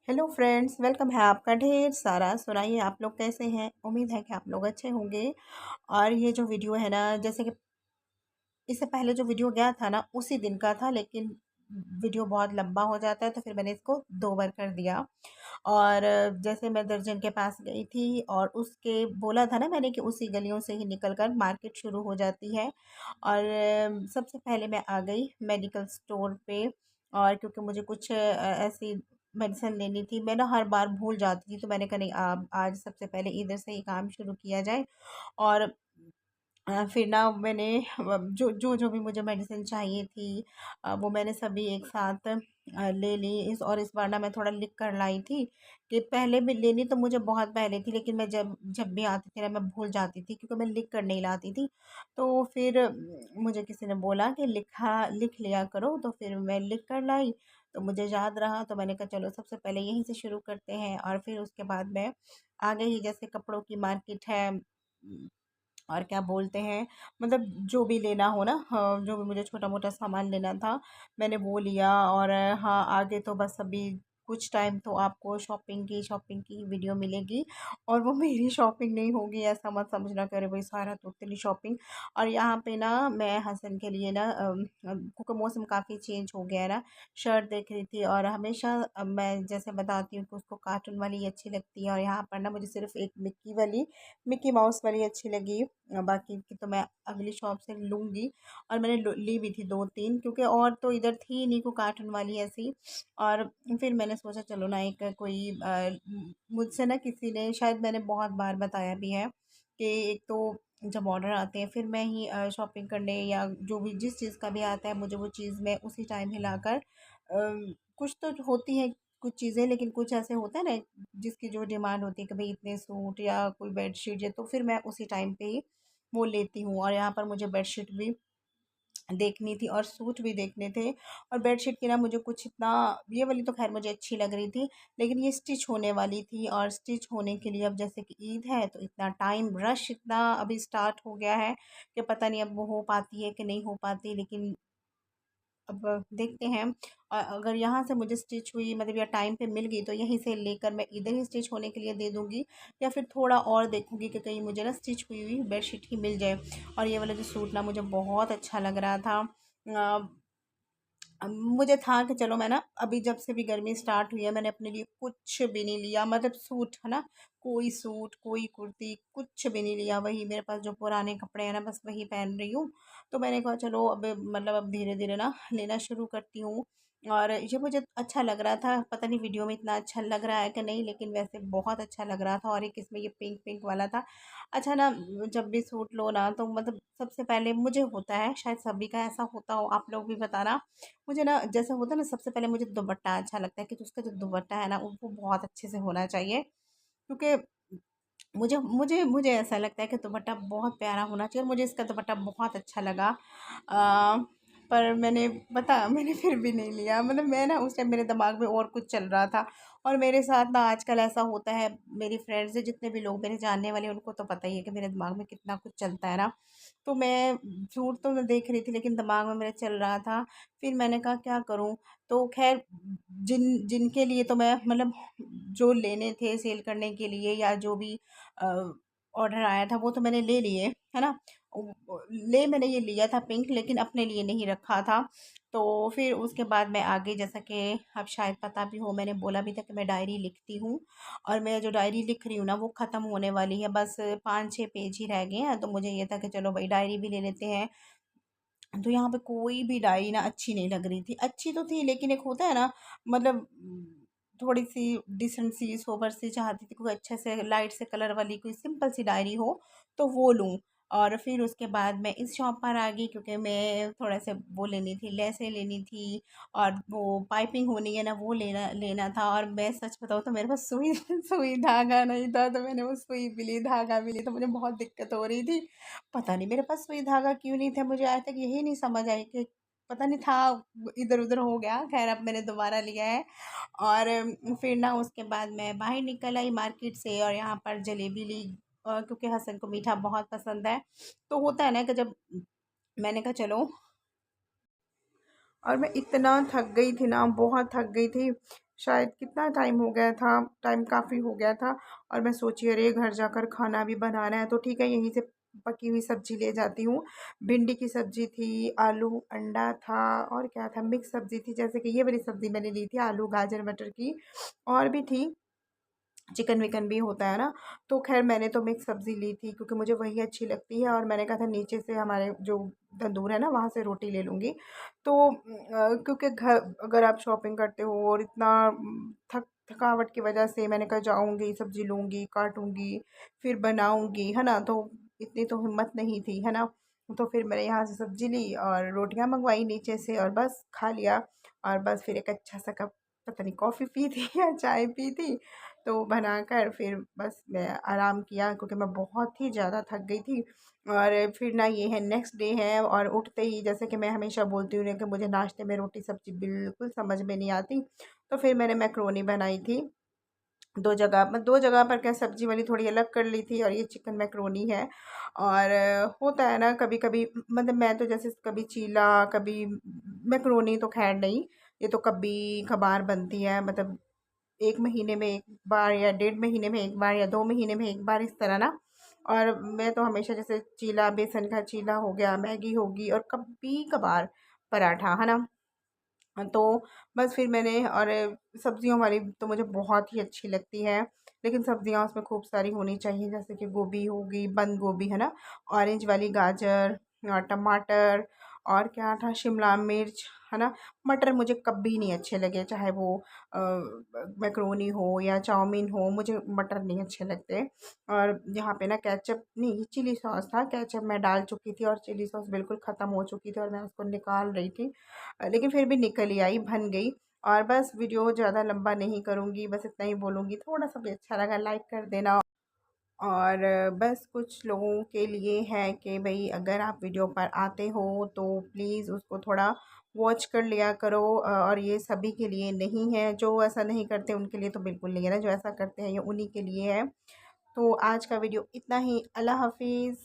Hello friends, welcome है आपका ढेर सारा। सुनाइए आप लोग कैसे हैं। उम्मीद है कि आप लोग अच्छे होंगे। और ये जो वीडियो है ना, जैसे कि इससे पहले जो वीडियो गया था ना उसी दिन का था, लेकिन वीडियो बहुत लंबा हो जाता है तो फिर मैंने इसको 2 बार कर दिया। और जैसे मैं दर्जन के पास गई थी और उसके बोला था ना मैंने कि उसी गलियों से ही निकल कर मार्केट शुरू हो जाती है। और सबसे पहले मैं आ गई मेडिकल स्टोर पे। और क्योंकि मुझे कुछ ऐसी मेडिसिन लेनी थी, मैं ना हर बार भूल जाती थी, तो मैंने कहा नहीं, आज सबसे पहले इधर से ही काम शुरू किया जाए। और फिर ना मैंने जो भी मुझे मेडिसिन चाहिए थी, वो मैंने सभी एक साथ ले ली। इस बार ना मैं थोड़ा लिख कर लाई थी कि पहले भी लेनी तो मुझे बहुत पहले थी, लेकिन मैं जब जब भी आती थी ना मैं भूल जाती थी क्योंकि मैं लिख कर नहीं लाती थी। तो फिर मुझे किसी ने बोला कि लिख लिया करो, तो फिर मैं लिख कर लाई। तो मुझे याद रहा, तो मैंने कहा चलो सबसे पहले यहीं से शुरू करते हैं। और फिर उसके बाद मैं आगे ही, जैसे कपड़ों की मार्केट है, और क्या बोलते हैं, मतलब जो भी लेना हो ना, हाँ, जो भी मुझे छोटा मोटा सामान लेना था मैंने वो लिया। और हाँ, आगे तो बस अभी कुछ टाइम तो आपको शॉपिंग की वीडियो मिलेगी। और वो मेरी शॉपिंग नहीं होगी, ऐसा मत समझना करे भाई सारा तो तेरी शॉपिंग। और यहाँ पे ना मैं हसन के लिए ना क्योंकि मौसम काफ़ी चेंज हो गया है ना, शर्ट देख रही थी। और हमेशा मैं जैसे बताती हूँ कि उसको कार्टून वाली अच्छी लगती है, और यहाँ पर ना मुझे सिर्फ एक मिक्की माउस वाली अच्छी लगी। बाकी की तो मैं अगली शॉप से लूँगी। और मैंने ली भी थी 2-3, क्योंकि और तो इधर थी नहीं को कार्टून वाली ऐसी। और फिर मैंने सोचा चलो ना एक कोई मुझसे ना किसी ने, शायद मैंने बहुत बार बताया भी है कि एक तो जब ऑर्डर आते हैं फिर मैं ही शॉपिंग करने, या जो भी जिस चीज़ का भी आता है मुझे वो चीज़ मैं उसी टाइम ही लाकर, कुछ तो होती है कुछ चीज़ें, लेकिन कुछ ऐसे होता है ना जिसकी जो डिमांड होती है कि भाई इतने सूट या कोई बेडशीट है, तो फिर मैं उसी टाइम पे ही वो लेती हूँ। और यहाँ पर मुझे बेडशीट भी देखनी थी और सूट भी देखने थे। और बेडशीट की ना मुझे कुछ इतना, ये वाली तो खैर मुझे अच्छी लग रही थी, लेकिन ये स्टिच होने वाली थी। और स्टिच होने के लिए अब जैसे कि ईद है तो इतना टाइम रश इतना अभी स्टार्ट हो गया है कि पता नहीं अब वो हो पाती है कि नहीं हो पाती। लेकिन अब देखते हैं। अगर यहाँ से मुझे स्टिच हुई, मतलब या टाइम पे मिल गई, तो यहीं से लेकर मैं इधर ही स्टिच होने के लिए दे दूँगी। या फिर थोड़ा और देखूँगी कि कहीं मुझे ना स्टिच हुई हुई बेडशीट ही मिल जाए। और ये वाला जो सूट ना मुझे बहुत अच्छा लग रहा था। मुझे था कि चलो मैं ना अभी जब से भी गर्मी स्टार्ट हुई है मैंने अपने लिए कुछ भी नहीं लिया, मतलब सूट है ना, कोई सूट कोई कुर्ती कुछ भी नहीं लिया। वही मेरे पास जो पुराने कपड़े हैं ना बस वही पहन रही हूँ। तो मैंने कहा चलो अब मतलब अब धीरे धीरे ना लेना शुरू करती हूँ। और ये मुझे अच्छा लग रहा था, पता नहीं वीडियो में इतना अच्छा लग रहा है कि नहीं, लेकिन वैसे बहुत अच्छा लग रहा था। और एक इसमें ये पिंक पिंक वाला था। अच्छा ना, जब भी सूट लो ना तो मतलब सबसे पहले मुझे होता है, शायद सभी का ऐसा होता हो, आप लोग भी बताना। मुझे ना जैसे होता है ना, सबसे पहले मुझे दुपट्टा अच्छा लगता है कि उसका जो दुपट्टा है ना वो बहुत अच्छे से होना चाहिए। क्योंकि मुझे मुझे मुझे ऐसा लगता है कि दुपट्टा बहुत प्यारा होना चाहिए, और मुझे इसका दुपट्टा बहुत अच्छा लगा। अ, पर मैंने फिर भी नहीं लिया, मतलब मैं ना उस टाइम मेरे दिमाग में और कुछ चल रहा था। और मेरे साथ ना आजकल ऐसा होता है, मेरी फ्रेंड्स से जितने भी लोग मेरे जानने वाले हैं, उनको तो पता ही है कि मेरे दिमाग में कितना कुछ चलता है ना। तो मैं सूट तो मैं देख रही थी लेकिन दिमाग में मेरे चल रहा था। फिर मैंने कहा क्या करूं। तो खैर, जिनके लिए तो मैं मतलब जो लेने थे सेल करने के लिए, या जो भी ऑर्डर आया था वो तो मैंने ले लिए, है ना। मैंने ये लिया था पिंक, लेकिन अपने लिए नहीं रखा था। तो फिर उसके बाद मैं आगे, जैसा कि अब शायद पता भी हो, मैंने बोला भी था कि मैं डायरी लिखती हूँ। और मैं जो डायरी लिख रही हूँ ना वो ख़त्म होने वाली है, बस 5-6 पेज ही रह गए हैं। तो मुझे ये था कि चलो भाई डायरी भी ले लेते हैं। तो यहाँ पे कोई भी डाई ना अच्छी नहीं लग रही थी, अच्छी तो थी लेकिन एक होता है ना, मतलब थोड़ी सी डिसेंट सी सोबर सी चाहती थी, कोई अच्छे से लाइट से कलर वाली कोई सिंपल सी डायरी हो तो वो लूँ। और फिर उसके बाद मैं इस शॉप पर आ गई क्योंकि मैं थोड़ा से वो लेनी थी, लेसें लेनी थी। और वो पाइपिंग होनी है ना वो लेना लेना था। और मैं सच बताऊँ तो मेरे पास सुई सुई धागा नहीं था, तो मैंने वो सुई भी ली, धागा भी ली, तो मुझे बहुत दिक्कत हो रही थी। पता नहीं मेरे पास सुई धागा क्यों नहीं था, मुझे आज तक यही नहीं समझ आई कि पता नहीं था, इधर उधर हो गया। खैर अब मैंने दोबारा लिया है। और फिर ना उसके बाद मैं बाहर निकल आई मार्केट से, और यहाँ पर जलेबी ली। क्योंकि हसन को मीठा बहुत पसंद है। तो होता है ना कि जब मैंने कहा चलो, और मैं इतना थक गई थी ना, बहुत थक गई थी शायद कितना टाइम हो गया था, टाइम काफ़ी हो गया था। और मैं सोची अरे घर जाकर खाना भी बनाना है, तो ठीक है यहीं से पकी हुई सब्ज़ी ले जाती हूँ। भिंडी की सब्ज़ी थी, आलू अंडा था, और क्या था, मिक्स सब्ज़ी थी, जैसे कि ये वाली सब्ज़ी मैंने ली थी आलू गाजर मटर की। और भी थी, चिकन विकन भी होता है ना। तो खैर मैंने तो मिक्स सब्ज़ी ली थी क्योंकि मुझे वही अच्छी लगती है, और मैंने कहा था नीचे से हमारे जो तंदूर है ना वहाँ से रोटी ले लूँगी। तो क्योंकि घर अगर आप शॉपिंग करते हो और इतना थकावट की वजह से मैंने कहा जाऊँगी सब्ज़ी लूँगी काटूँगी फिर बनाऊँगी, है ना। तो इतनी तो हिम्मत नहीं थी, है ना। तो फिर मैंने यहाँ से सब्ज़ी ली और रोटियाँ मंगवाई नीचे से, और बस खा लिया। और बस फिर एक अच्छा सा कप पता नहीं कॉफ़ी पी थी या चाय पी थी। तो बनाकर फिर बस मैं आराम किया क्योंकि मैं बहुत ही ज़्यादा थक गई थी। और फिर ना ये है नेक्स्ट डे है, और उठते ही जैसे कि मैं हमेशा बोलती हूँ ना कि मुझे नाश्ते में रोटी सब्ज़ी बिल्कुल समझ में नहीं आती। तो फिर मैंने मैक्रोनी बनाई थी। 2 जगह पर क्या सब्ज़ी वाली थोड़ी अलग कर ली थी, और ये चिकन मैक्रोनी है। और होता है ना कभी-कभी, मतलब मैं तो जैसे कभी चीला, कभी मैक्रोनी तो ख़ैर नहीं, ये तो कभी-कभार बनती है, मतलब 1 महीने में 1 बार या 1.5 महीने में 1 बार या 2 महीने में 1 बार, इस तरह ना। और मैं तो हमेशा जैसे चीला, बेसन का चीला हो गया, मैगी होगी, और कभी-कभार पराठा, है ना। तो बस फिर मैंने, और सब्जियों वाली तो मुझे बहुत ही अच्छी लगती है, लेकिन सब्जियां उसमें खूब सारी होनी चाहिए, जैसे कि गोभी होगी, बंद गोभी, है ना, ऑरेंज वाली गाजर, और टमाटर, और क्या था, शिमला मिर्च, है ना। मटर मुझे कभी नहीं अच्छे लगे, चाहे वो मैक्रोनी हो या चाउमीन हो, मुझे मटर नहीं अच्छे लगते। और यहाँ पे ना केचप नहीं, चिली सॉस था, केचप मैं डाल चुकी थी और चिली सॉस बिल्कुल ख़त्म हो चुकी थी, और मैं उसको निकाल रही थी। लेकिन फिर भी निकल ही आई, बन गई। और बस वीडियो ज़्यादा लंबा नहीं करूँगी, बस इतना ही बोलूँगी, थोड़ा सा भी अच्छा लगा लाइक कर देना। और बस कुछ लोगों के लिए है कि भाई अगर आप वीडियो पर आते हो तो प्लीज़ उसको थोड़ा वॉच कर लिया करो। और ये सभी के लिए नहीं है, जो ऐसा नहीं करते उनके लिए तो बिल्कुल नहीं है ना, जो ऐसा करते हैं ये उन्हीं के लिए है। तो आज का वीडियो इतना ही। अल्लाह हाफिज़।